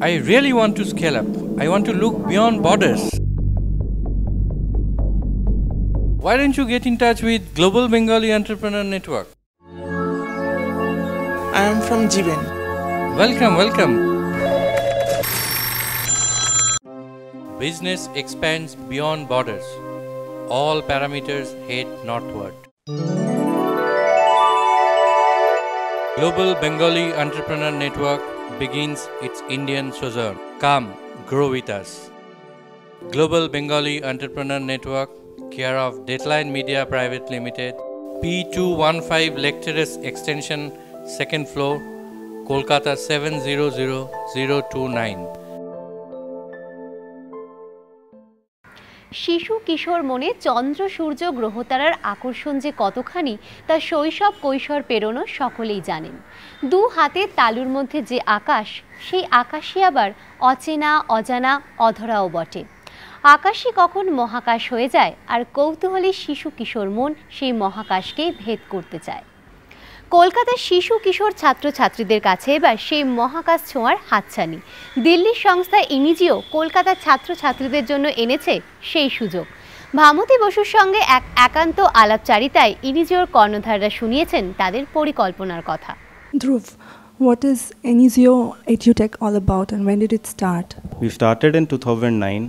I really want to scale up. I want to look beyond borders. Why don't you get in touch with Global Bengali Entrepreneur Network? I am from Jiben. Welcome, welcome. Business expands beyond borders. All parameters head northward. Global Bengali Entrepreneur Network begins its Indian sojourn. Come, grow with us. Global Bengali Entrepreneur Network, care of Deadline Media Private Limited, P215 Lecturers Extension, 2nd floor, Kolkata 700029. শিশু কিশোর মনে চন্দ্র সূর্য গ্রহতারার আকর্ষণ যে কতখানি তা শৈশব কৈশোর পেরোনো সকলেই জানেন। দু হাতের তালুর মধ্যে যে আকাশ, সেই আকাশই আবার অচেনা অজানা অধরাও বটে। আকাশই কখন মহাকাশ হয়ে যায়, আর কৌতূহলী শিশু কিশোর মন সেই মহাকাশকেই ভেদ করতে চায়। কলকাতার শিশু কিশোর ছাত্রছাত্রীদের কাছে এবার সেই মহাকাশ ছোঁয়ার হাতছানি। দিল্লির সংস্থা ইনিজিও কলকাতার ছাত্রছাত্রীদের জন্য এনেছে সেই সুযোগ। ভামতী বসুর সঙ্গে এক একান্ত আলাপচারিতায় ইনিজিওর কর্ণধাররা শুনিয়েছেন তাদের পরিকল্পনার কথা। Dhruv, what is Inizio EduTech all about and when did it start? We started in 2009,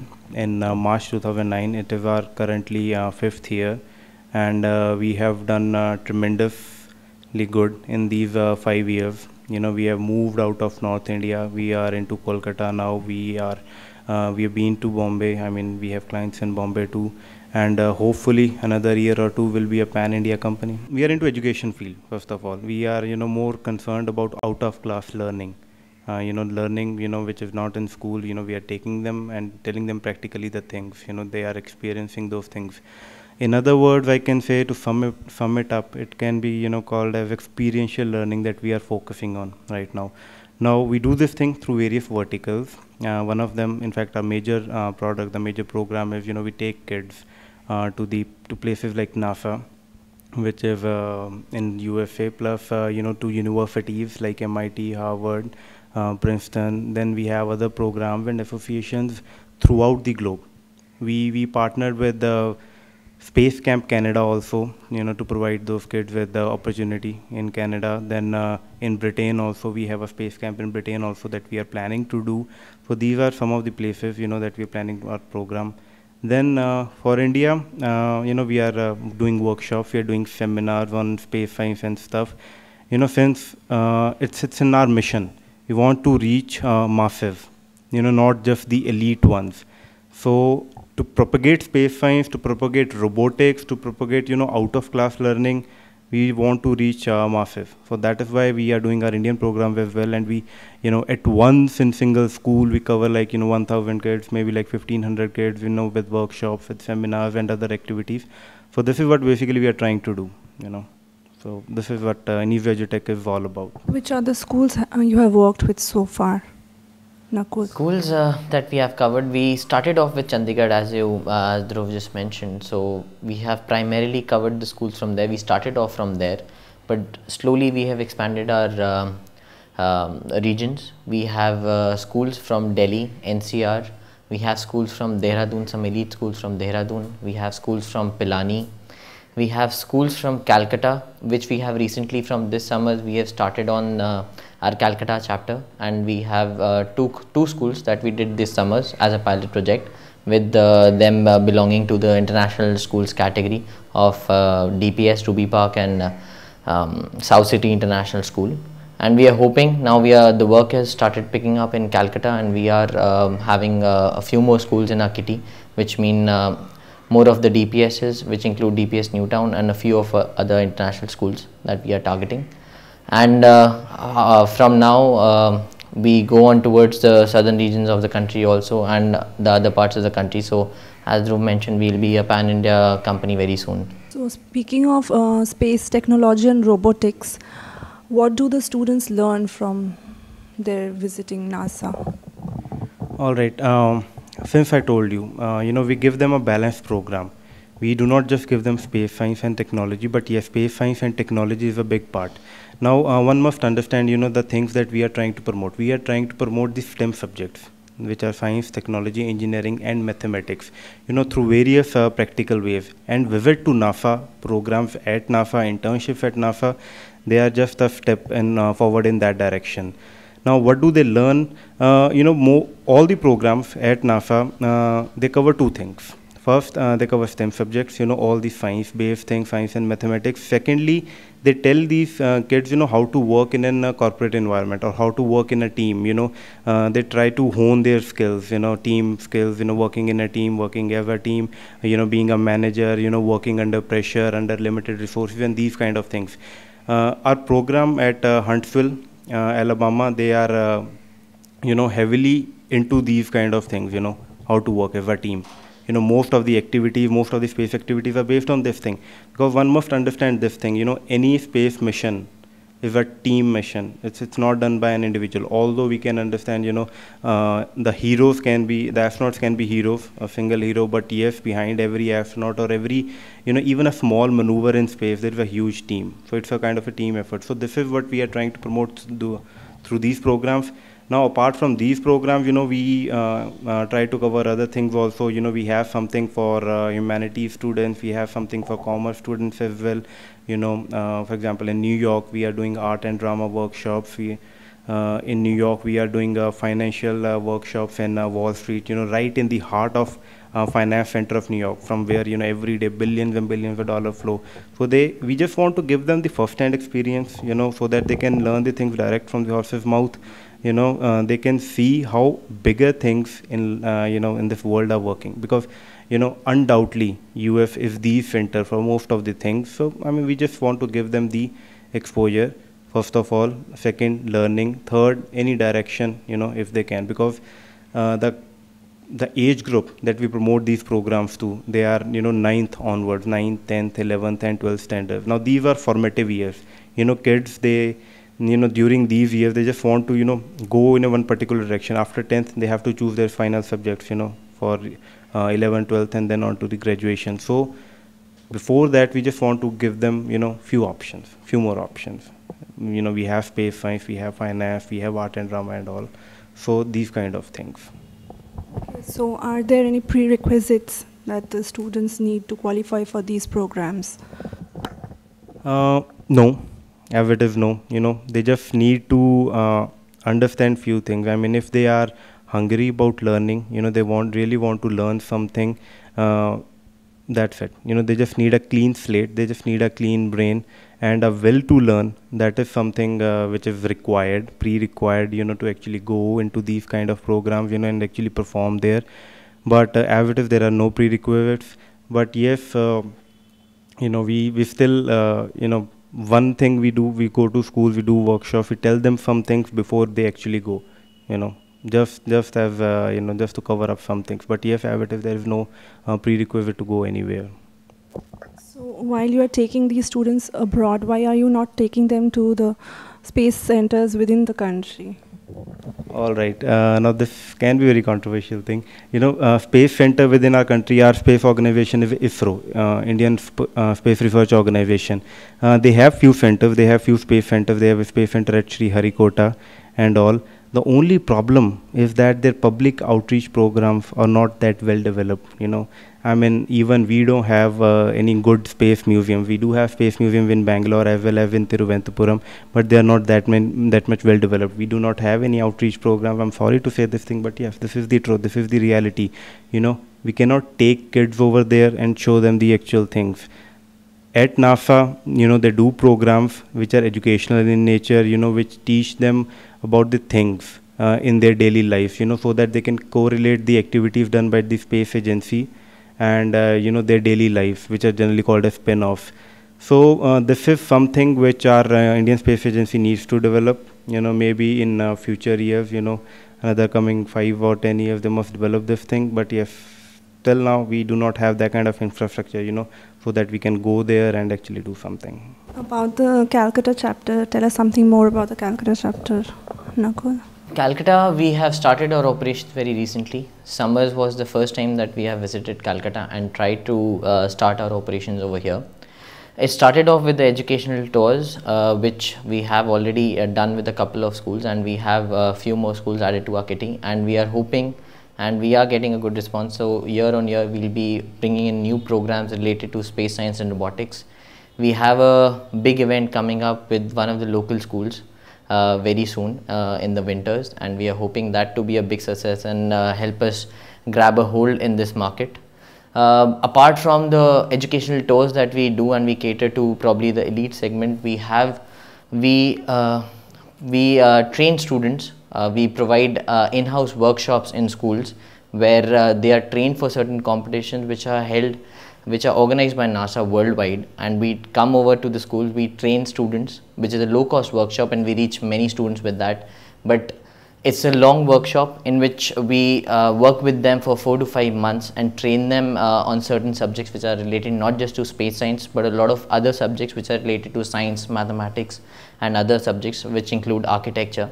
in March 2009. It is our currently 5th year, and we have done tremendously good in these 5 years. You know, we have moved out of North India. We are into Kolkata now. We have been to Bombay. I mean, we have clients in Bombay too, and hopefully another year or two will be a pan-India company. We are into education field. First of all, we are more concerned about out-of-class learning. Learning, which is not in school. We are taking them and telling them practically the things. They are experiencing those things. In other words, I can say, to sum it up, it can be called as experiential learning that we are focusing on right now. Now we do this thing through various verticals. One of them, in fact, our major product, the major program is we take kids to places like NASA, which is in USA, plus to universities like MIT, Harvard, Princeton. Then we have other programs and associations throughout the globe. We partnered with the Space Camp Canada also, to provide those kids with the opportunity in Canada. Then in Britain also, we have a space camp in Britain also that we are planning to do. So these are some of the places, that we are planning our program. Then for India, we are doing workshops, we are doing seminars on space science and stuff. Since it's in our mission, we want to reach masses, not just the elite ones. So to propagate space science, to propagate robotics, to propagate, out-of-class learning, we want to reach masses. So that is why we are doing our Indian program as well. And we, at once in single school, we cover like, 1,000 kids, maybe like 1,500 kids, with workshops, with seminars and other activities. So this is what basically we are trying to do, So this is what Inizio EduTech is all about. Which are the schools you have worked with so far? Nakul. Schools that we have covered, we started off with Chandigarh, as Dhruv just mentioned. So we have primarily covered the schools from there. We started off from there, but slowly we have expanded our regions. We have schools from Delhi, NCR. We have schools from Dehradun, some elite schools from Dehradun. We have schools from Pilani. We have schools from Calcutta, which we have recently, from this summer, we have started on our Calcutta chapter, and we have two schools that we did this summer as a pilot project, with them belonging to the international schools category of DPS, Ruby Park, and South City International School. And we are hoping now the work has started picking up in Calcutta, and we are having a few more schools in our kitty, which mean more of the DPSs, which include DPS Newtown and a few of other international schools that we are targeting. And from now we go on towards the southern regions of the country also, and the other parts of the country. So as Dhruv mentioned, we will be a pan-India company very soon. So speaking of space technology and robotics, what do the students learn from their visiting NASA? All right. Since I told you, we give them a balanced program. We do not just give them space science and technology, but yes, space science and technology is a big part. Now, one must understand, the things that we are trying to promote. We are trying to promote the STEM subjects, which are science, technology, engineering, and mathematics, through various practical ways. And visit to NASA, programs at NASA, internships at NASA, they are just a step forward in that direction. Now, what do they learn? All the programs at NASA, they cover two things. First, they cover STEM subjects, all the science-based things, science and mathematics. Secondly, they tell these kids, how to work in a corporate environment or how to work in a team. They try to hone their skills, team skills, working in a team, working as a team, being a manager, working under pressure, under limited resources, and these kind of things. Our program at Huntsville, Alabama, they are, heavily into these kind of things, how to work as a team. Most of the activities, most of the space activities are based on this thing. Because one must understand this thing, any space mission is a team mission. It's not done by an individual. Although we can understand, the heroes can be, the astronauts can be heroes, a single hero, but yes, behind every astronaut or every, even a small maneuver in space, there is a huge team. So it's a kind of a team effort. So this is what we are trying to promote through these programs. Now, apart from these programs, we try to cover other things also. We have something for humanities students. We have something for commerce students as well. For example, in New York, we are doing art and drama workshops. In New York, we are doing financial workshops in Wall Street, right in the heart of finance center of New York, from where, every day billions and billions of dollars flow. So we just want to give them the first-hand experience, so that they can learn the things direct from the horse's mouth. They can see how bigger things in this world are working, because undoubtedly UF is the center for most of the things. So we just want to give them the exposure, first of all. Second, learning. Third, any direction, if they can, because the age group that we promote these programs to, they are 9th onwards, 9th, 10th, 11th and 12th standards. Now these are formative years. Kids, they during these years, they just want to, go in one particular direction. After 10th, they have to choose their final subjects, for 11th, 12th, and then on to the graduation. So before that, we just want to give them, few more options. We have space science, we have finance, we have art and drama and all. So these kind of things. So are there any prerequisites that the students need to qualify for these programs? No. As it is, no. They just need to understand few things. If they are hungry about learning, they really want to learn something, that's it. They just need a clean slate, they just need a clean brain and a will to learn. That is something which is required, pre-required, to actually go into these kind of programs, and actually perform there. But as it is, there are no prerequisites. But yes, we still, one thing we do, we go to schools, we do workshops, we tell them some things before they actually go, just as, just to cover up some things. But yes, as it is, there is no prerequisite to go anywhere. So while you are taking these students abroad, why are you not taking them to the space centers within the country? All right. Now this can be a very controversial thing. Space center within our country, our space organization is ISRO, Indian Space Research Organization. They have few centers. They have few space centers. They have a space center at Sriharikota and all. The only problem is that their public outreach programs are not that well developed. Even we don't have any good space museums. We do have space museums in Bangalore as well as in Thiruvananthapuram, but they are not that much well developed. We do not have any outreach program. I'm sorry to say this thing, but yes, this is the truth. This is the reality. We cannot take kids over there and show them the actual things. At NASA, they do programs which are educational in nature, which teach them about the things in their daily life, so that they can correlate the activities done by the space agency and, their daily life, which are generally called as spin-offs. So this is something which our Indian Space Agency needs to develop, maybe in future years, another coming 5 or 10 years, they must develop this thing. But yes, till now, we do not have that kind of infrastructure, so that we can go there and actually do something. About the Calcutta chapter, tell us something more about the Calcutta chapter, Nakul. Calcutta, we have started our operations very recently. Summers was the first time that we have visited Calcutta and tried to start our operations over here. It started off with the educational tours, which we have already done with a couple of schools, and we have a few more schools added to our kitty, and we are hoping and we are getting a good response. So year on year, we'll be bringing in new programs related to space science and robotics. We have a big event coming up with one of the local schools very soon in the winters, and we are hoping that to be a big success and help us grab a hold in this market. Apart from the educational tours that we do and we cater to probably the elite segment, we train students. We provide in-house workshops in schools where they are trained for certain competitions which are organized by NASA worldwide, and we come over to the schools, we train students, which is a low-cost workshop, and we reach many students with that. But it's a long workshop in which we work with them for 4 to 5 months and train them on certain subjects which are related not just to space science, but a lot of other subjects which are related to science, mathematics, and other subjects which include architecture.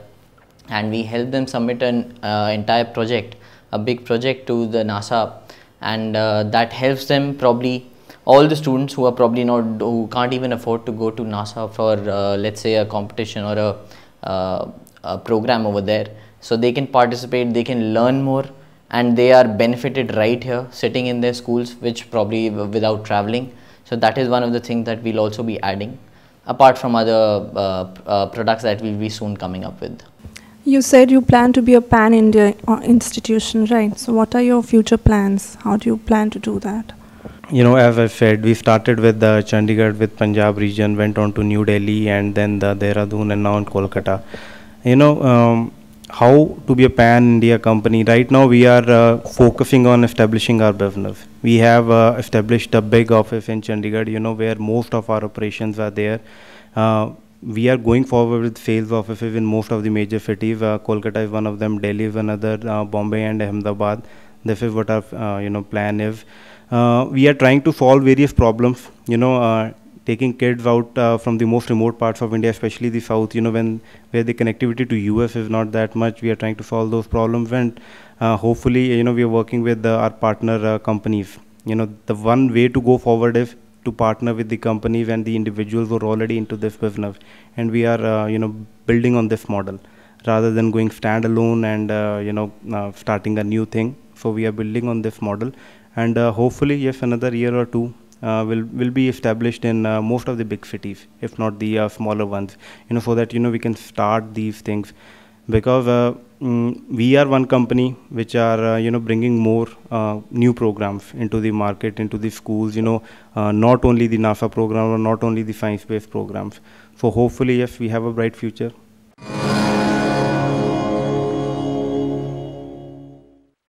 And we help them submit an entire project, a big project to the NASA, and that helps them, probably all the students who are probably who can't even afford to go to NASA for let's say a competition or a program over there, so they can participate, they can learn more, and they are benefited right here sitting in their schools, which probably without traveling. So that is one of the things that we'll also be adding, apart from other products that we'll be soon coming up with. You said you plan to be a pan-India institution, right? So what are your future plans? How do you plan to do that? You know, as I said, we started with the Chandigarh, with Punjab region, went on to New Delhi, and then the Dehradun, and now in Kolkata. You know, how to be a pan-India company. Right now we are focusing on establishing our business. We have established a big office in Chandigarh, you know, where most of our operations are there. We are going forward with sales offices in most of the major cities. Kolkata is one of them, Delhi is another, Bombay and Ahmedabad. This is what our plan is. We are trying to solve various problems, you know, taking kids out from the most remote parts of India, especially the south, you know, where the connectivity to US is not that much. We are trying to solve those problems, and hopefully, you know, we are working with our partner companies. You know, the one way to go forward is to partner with the companies and the individuals who are already into this business, and we are you know, building on this model rather than going standalone and you know, starting a new thing. So we are building on this model, and hopefully, yes, another year or two will be established in most of the big cities, if not the smaller ones, you know, so that, you know, we can start these things, because we are one company which are you know, bringing more new programs into the market, into the schools, you know, not only the NASA program or not only the science-based programs. So hopefully, yes, we have a bright future.